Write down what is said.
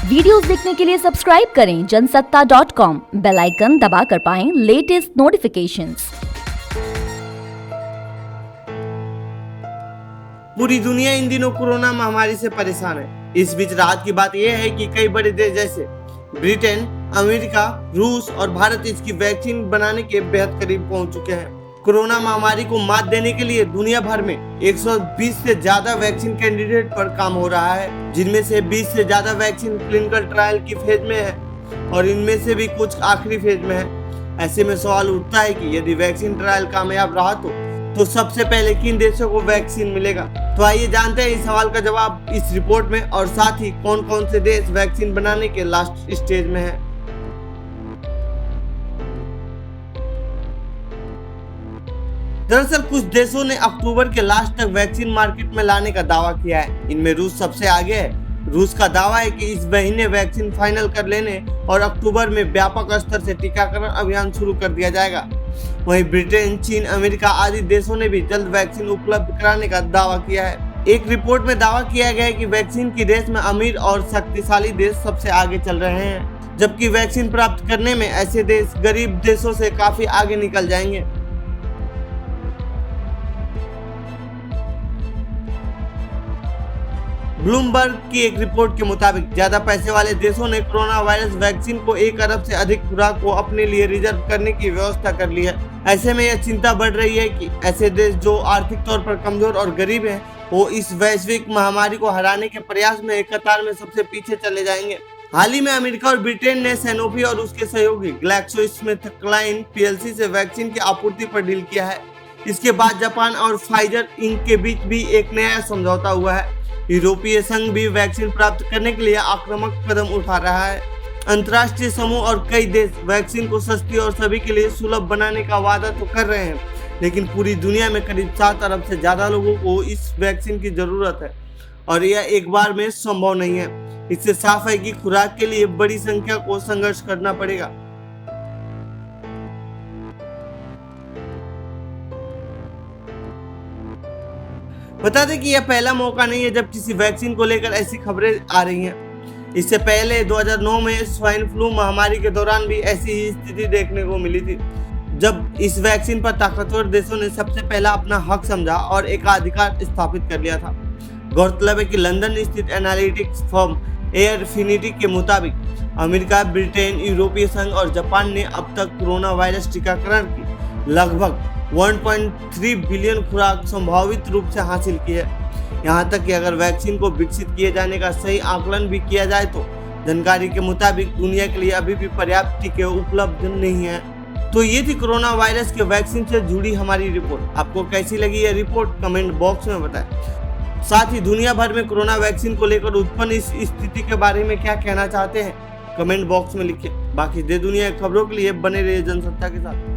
Videos देखने के लिए सब्सक्राइब करें जनसत्ता.com, बेल आइकन दबाकर पाएं लेटेस्ट नोटिफिकेशंस। पूरी दुनिया इन दिनों कोरोना महामारी से परेशान है। इस बीच राहत की बात यह है कि कई बड़े देश जैसे ब्रिटेन, अमेरिका, रूस और भारत इसकी वैक्सीन बनाने के बेहद करीब पहुंच चुके हैं। कोरोना महामारी को मात देने के लिए दुनिया भर में 120 से ज्यादा वैक्सीन कैंडिडेट पर काम हो रहा है, जिनमें से 20 से ज्यादा वैक्सीन क्लिनिकल ट्रायल की फेज में है और इनमें से भी कुछ आखिरी फेज में है। ऐसे में सवाल उठता है कि यदि वैक्सीन ट्रायल कामयाब रहा तो सबसे पहले किन देशों को वैक्सीन मिलेगा। तो आइए जानते हैं इस सवाल का जवाब इस रिपोर्ट में, और साथ ही कौन कौन से देश वैक्सीन बनाने के लास्ट स्टेज में हैं। दरअसल कुछ देशों ने अक्टूबर के लास्ट तक वैक्सीन मार्केट में लाने का दावा किया है। इनमें रूस सबसे आगे है। रूस का दावा है कि इस महीने वैक्सीन फाइनल कर लेने और अक्टूबर में व्यापक स्तर से टीकाकरण अभियान शुरू कर दिया जाएगा। वहीं ब्रिटेन, चीन, अमेरिका आदि देशों ने भी जल्द वैक्सीन उपलब्ध कराने का दावा किया है। एक रिपोर्ट में दावा किया गया है कि वैक्सीन की रेस में अमीर और शक्तिशाली देश सबसे आगे चल रहे हैं, जबकि वैक्सीन प्राप्त करने में ऐसे देश गरीब देशों से काफी आगे निकल जाएंगे। ब्लूमबर्ग की एक रिपोर्ट के मुताबिक ज्यादा पैसे वाले देशों ने कोरोना वायरस वैक्सीन को 1 अरब से अधिक खुराक को अपने लिए रिजर्व करने की व्यवस्था कर ली है। ऐसे में यह चिंता बढ़ रही है कि ऐसे देश जो आर्थिक तौर पर कमजोर और गरीब हैं, वो इस वैश्विक महामारी को हराने के प्रयास में एक कतार में सबसे पीछे चले जाएंगे। हाल ही में अमेरिका और ब्रिटेन ने सैनोफी और उसके सहयोगी ग्लैक्सोस्मिथक्लाइन पीएलसी से वैक्सीन की आपूर्ति पर डील किया है। इसके बाद जापान और फाइजर इंक के बीच भी एक नया समझौता हुआ है। यूरोपीय संघ भी वैक्सीन प्राप्त करने के लिए आक्रामक कदम उठा रहा है। अंतर्राष्ट्रीय समूह और कई देश वैक्सीन को सस्ती और सभी के लिए सुलभ बनाने का वादा तो कर रहे हैं, लेकिन पूरी दुनिया में करीब 7 अरब से ज्यादा लोगों को इस वैक्सीन की जरूरत है और यह एक बार में संभव नहीं है। इससे साफ है कि खुराक के लिए बड़ी संख्या को संघर्ष करना पड़ेगा। बता दें कि यह पहला मौका नहीं है जब किसी वैक्सीन को लेकर ऐसी खबरें आ रही हैं। इससे पहले 2009 में स्वाइन फ्लू महामारी के दौरान भी ऐसी ही स्थिति देखने को मिली थी, जब इस वैक्सीन पर ताकतवर देशों ने सबसे पहला अपना हक समझा और एकाधिकार स्थापित कर लिया था। गौरतलब है कि लंदन स्थित एनालिटिक्स फर्म एयरफिनिटी के मुताबिक अमेरिका, ब्रिटेन, यूरोपीय संघ और जापान ने अब तक कोरोना वायरस टीकाकरण की लगभग 1.3 बिलियन खुराक संभावित रूप से हासिल की है। यहाँ तक कि अगर वैक्सीन को विकसित किए जाने का सही आकलन भी किया जाए तो जानकारी के मुताबिक दुनिया के लिए अभी भी पर्याप्त टीके उपलब्ध नहीं है। तो ये थी कोरोना वायरस के वैक्सीन से जुड़ी हमारी रिपोर्ट। आपको कैसी लगी ये रिपोर्ट कमेंट बॉक्स में बताएं। साथ ही दुनिया भर में कोरोना वैक्सीन को लेकर उत्पन्न इस स्थिति के बारे में क्या कहना चाहते हैं, कमेंट बॉक्स में लिखिए। बाकी दे दुनिया खबरों के लिए बने रहिए जनसत्ता के साथ।